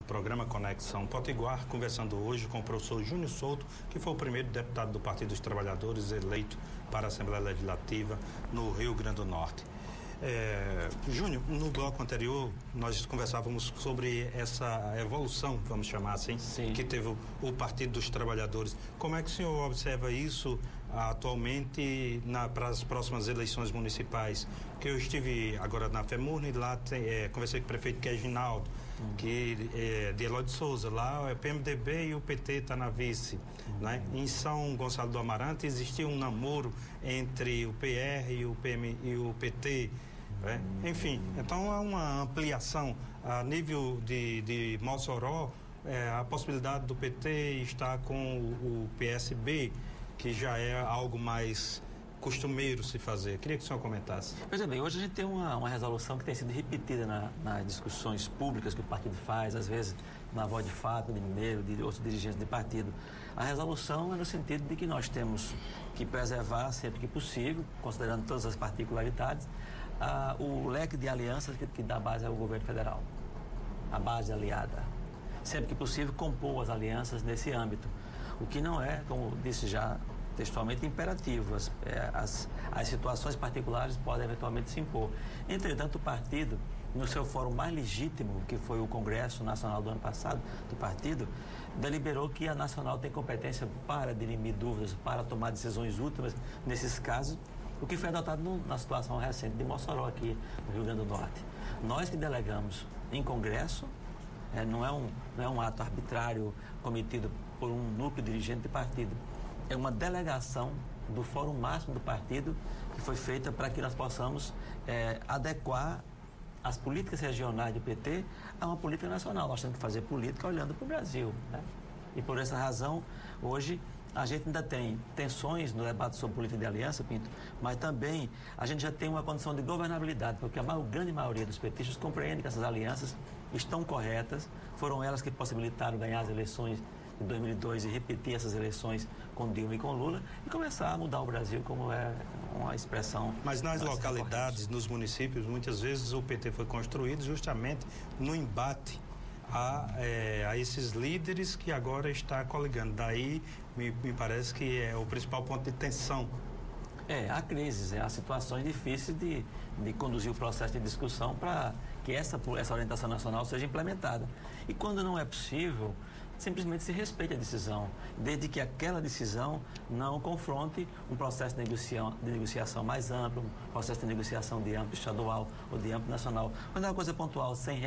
programa Conexão Potiguar, conversando hoje com o professor Júnior Souto, que foi o primeiro deputado do Partido dos Trabalhadores eleito para a Assembleia Legislativa no Rio Grande do Norte. Júnior, no bloco anterior nós conversávamos sobre essa evolução, vamos chamar assim, Sim. que teve o Partido dos Trabalhadores. Como é que o senhor observa isso atualmente para as próximas eleições municipais? Que eu estive agora na FEMURNE, lá conversei com o prefeito que é Ginaldo, que é de Eloy de Souza, lá é PMDB e o PT está na vice, né? Em São Gonçalo do Amarante existia um namoro entre o PR e o PT, né? Enfim, então há uma ampliação a nível de Mossoró, a possibilidade do PT estar com o PSB, que já é algo mais costumeiro se fazer. Queria que o senhor comentasse. Veja bem, hoje a gente tem uma resolução que tem sido repetida nas discussões públicas que o partido faz, às vezes na voz de Fábio, de Mineiro, de outros dirigentes de partido. A resolução é no sentido de que nós temos que preservar, sempre que possível, considerando todas as particularidades, o leque de alianças que dá base ao governo federal, a base aliada. Sempre que possível, compor as alianças nesse âmbito. O que não é, como disse já textualmente, imperativo. As situações particulares podem eventualmente se impor. Entretanto, o partido, no seu fórum mais legítimo, que foi o Congresso Nacional do ano passado, do partido, deliberou que a Nacional tem competência para dirimir dúvidas, para tomar decisões últimas nesses casos, o que foi adotado na situação recente de Mossoró, aqui no Rio Grande do Norte. Nós que delegamos em Congresso, não é um ato arbitrário cometido por um núcleo dirigente de partido, é uma delegação do Fórum Máximo do partido que foi feita para que nós possamos adequar as políticas regionais do PT a uma política nacional. Nós temos que fazer política olhando para o Brasil, né? E por essa razão, hoje, a gente ainda tem tensões no debate sobre política de aliança, Pinto, mas também a gente já tem uma condição de governabilidade, porque a grande maioria dos petistas compreende que essas alianças estão corretas, foram elas que possibilitaram ganhar as eleições de 2002 e repetir essas eleições com Dilma e com Lula e começar a mudar o Brasil, como é uma expressão. Mas nas localidades, nos municípios, muitas vezes o PT foi construído justamente no embate a esses líderes que agora está coligando. Daí me parece que é o principal ponto de tensão. Há crises, há situações difíceis de conduzir o processo de discussão para que essa orientação nacional seja implementada. E quando não é possível, simplesmente se respeite a decisão, desde que aquela decisão não confronte um processo de negociação mais amplo, um processo de negociação de âmbito estadual ou de âmbito nacional. Quando é uma coisa pontual, sem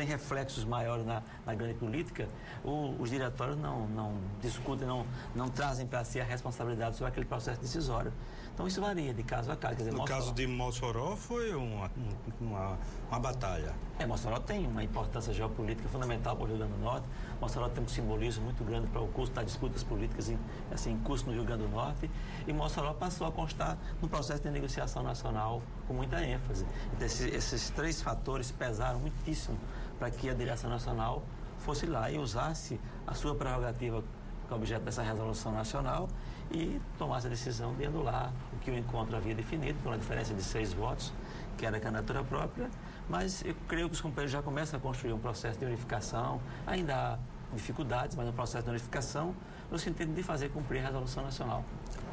reflexos maiores na grande política, os diretórios não discutem, não trazem para si a responsabilidade sobre aquele processo decisório. Então isso varia de caso a caso. Quer dizer, no caso de Mossoró foi uma batalha. Mossoró tem uma importância geopolítica fundamental para o Rio Grande do Norte. Mossoró tem um simbolismo muito grande para o curso das disputas políticas em curso no Rio Grande do Norte, e Mossoró passou a constar no processo de negociação nacional com muita ênfase. Então, esses três fatores pesaram muitíssimo para que a direção nacional fosse lá e usasse a sua prerrogativa que é objeto dessa resolução nacional e tomasse a decisão de anular o que o encontro havia definido, por uma diferença de 6 votos, que era a candidatura própria, mas eu creio que os companheiros já começam a construir um processo de unificação, ainda há dificuldades, mas um processo de unificação no sentido de fazer cumprir a resolução nacional.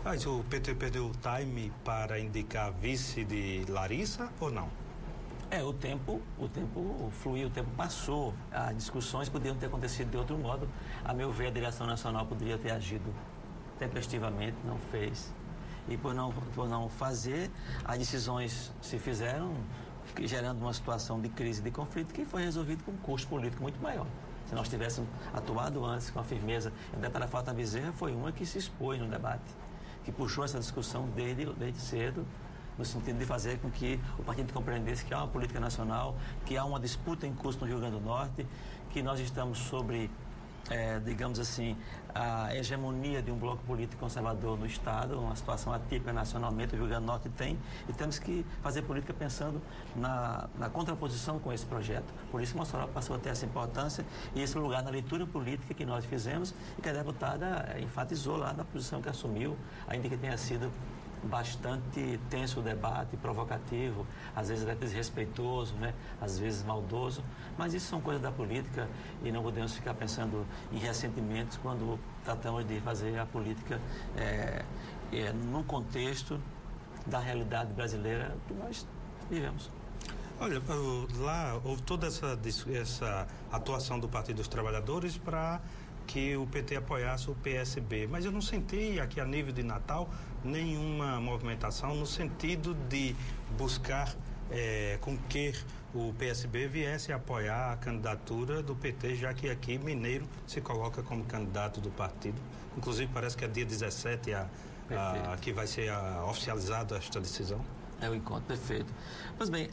Mas o PT perdeu o time para indicar vice de Larissa ou não? O tempo fluiu, o tempo passou, as discussões poderiam ter acontecido de outro modo. A meu ver, a direção nacional poderia ter agido tempestivamente, não fez. E por não fazer, as decisões se fizeram, gerando uma situação de crise, de conflito, que foi resolvido com um custo político muito maior. Se nós tivéssemos atuado antes com a firmeza, a deputada Fátima Bezerra foi uma que se expôs no debate, que puxou essa discussão desde cedo, no sentido de fazer com que o partido compreendesse que há uma política nacional, que há uma disputa em curso no Rio Grande do Norte, que nós estamos sobre, digamos assim, a hegemonia de um bloco político conservador no Estado, uma situação atípica nacionalmente, o Rio Grande do Norte tem, e temos que fazer política pensando na contraposição com esse projeto. Por isso, Mossoró passou a ter essa importância e esse lugar na leitura política que nós fizemos e que a deputada enfatizou lá na posição que assumiu, ainda que tenha sido bastante tenso o debate, provocativo, às vezes até desrespeitoso, né? Às vezes maldoso, mas isso são coisas da política e não podemos ficar pensando em ressentimentos quando tratamos de fazer a política no contexto da realidade brasileira que nós vivemos. Olha, lá houve toda essa atuação do Partido dos Trabalhadores para que o PT apoiasse o PSB, mas eu não senti aqui a nível de Natal nenhuma movimentação no sentido de buscar com que o PSB viesse a apoiar a candidatura do PT, já que aqui Mineiro se coloca como candidato do partido. Inclusive parece que é dia 17 que vai ser oficializada esta decisão. É o encontro, perfeito. Pois bem,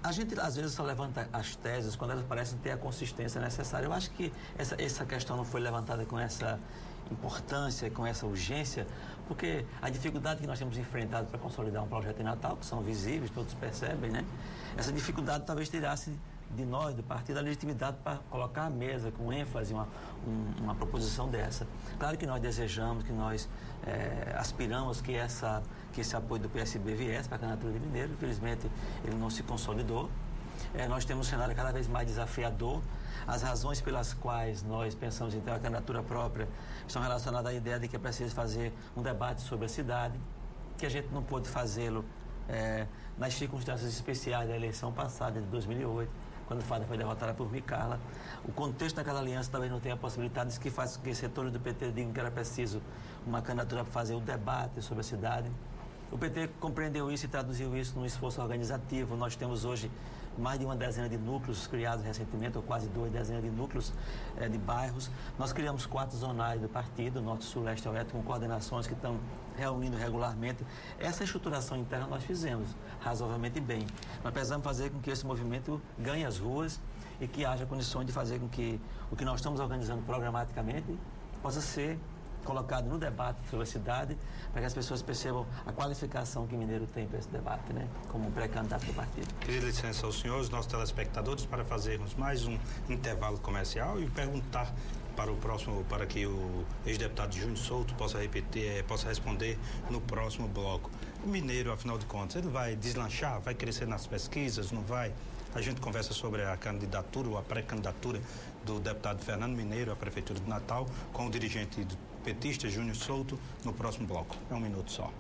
a gente às vezes só levanta as teses quando elas parecem ter a consistência necessária. Eu acho que essa questão não foi levantada com essa importância, com essa urgência, porque a dificuldade que nós temos enfrentado para consolidar um projeto em Natal, que são visíveis, todos percebem, né? Essa dificuldade talvez tirasse de nós, do partido, a legitimidade para colocar à mesa com ênfase uma proposição dessa. Claro que nós desejamos, que nós aspiramos que esse apoio do PSB viesse para a candidatura de Mineiro. Infelizmente, ele não se consolidou. Nós temos um cenário cada vez mais desafiador. As razões pelas quais nós pensamos em ter uma candidatura própria estão relacionadas à ideia de que é preciso fazer um debate sobre a cidade, que a gente não pôde fazê-lo nas circunstâncias especiais da eleição passada, de 2008, quando Fábio foi derrotada por Micarla. O contexto daquela aliança talvez não tenha possibilidades que faz com que setores do PT digam que era preciso uma candidatura para fazer o debate sobre a cidade. O PT compreendeu isso e traduziu isso num esforço organizativo. Nós temos hoje mais de uma dezena de núcleos criados recentemente, ou quase 2 dezenas de núcleos de bairros. Nós criamos 4 zonais do partido, Norte, Sul, Leste e Oeste, com coordenações que estão reunindo regularmente. Essa estruturação interna nós fizemos razoavelmente bem. Nós precisamos fazer com que esse movimento ganhe as ruas e que haja condições de fazer com que o que nós estamos organizando programaticamente possa ser colocado no debate sobre a cidade, para que as pessoas percebam a qualificação que Mineiro tem para esse debate, né, como pré-candidato do partido. Queria licença aos senhores, nossos telespectadores, para fazermos mais um intervalo comercial e perguntar para que o ex-deputado Júnior Souto possa responder no próximo bloco. O Mineiro, afinal de contas, ele vai deslanchar, vai crescer nas pesquisas, não vai? A gente conversa sobre a candidatura ou a pré-candidatura do deputado Fernando Mineiro à Prefeitura de Natal com o dirigente petista Júnior Souto no próximo bloco. É um minuto só.